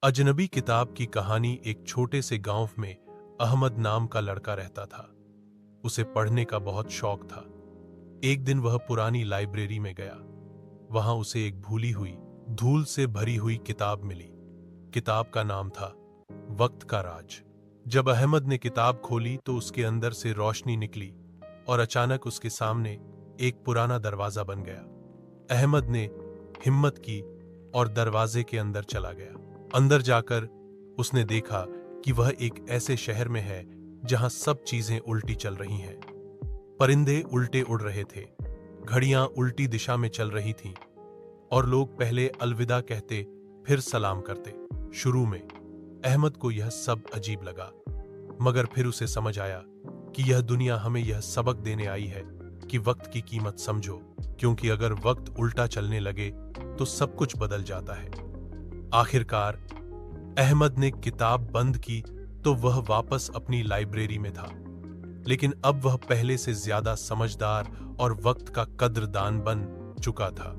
अजनबी किताब की कहानी। एक छोटे से गांव में अहमद नाम का लड़का रहता था। उसे पढ़ने का बहुत शौक था। एक दिन वह पुरानी लाइब्रेरी में गया। वहां उसे एक भूली हुई, धूल से भरी हुई किताब मिली। किताब का नाम था वक्त का राज। जब अहमद ने किताब खोली तो उसके अंदर से रोशनी निकली और अचानक उसके सामने एक पुराना दरवाजा बन गया। अहमद ने हिम्मत की और दरवाजे के अंदर चला गया। अंदर जाकर उसने देखा कि वह एक ऐसे शहर में है जहां सब चीजें उल्टी चल रही हैं। परिंदे उल्टे उड़ रहे थे, घड़ियां उल्टी दिशा में चल रही थीं और लोग पहले अलविदा कहते फिर सलाम करते। शुरू में अहमद को यह सब अजीब लगा, मगर फिर उसे समझ आया कि यह दुनिया हमें यह सबक देने आई है कि वक्त की कीमत समझो, क्योंकि अगर वक्त उल्टा चलने लगे तो सब कुछ बदल जाता है। आखिरकार अहमद ने किताब बंद की तो वह वापस अपनी लाइब्रेरी में था, लेकिन अब वह पहले से ज्यादा समझदार और वक्त का कद्रदान बन चुका था।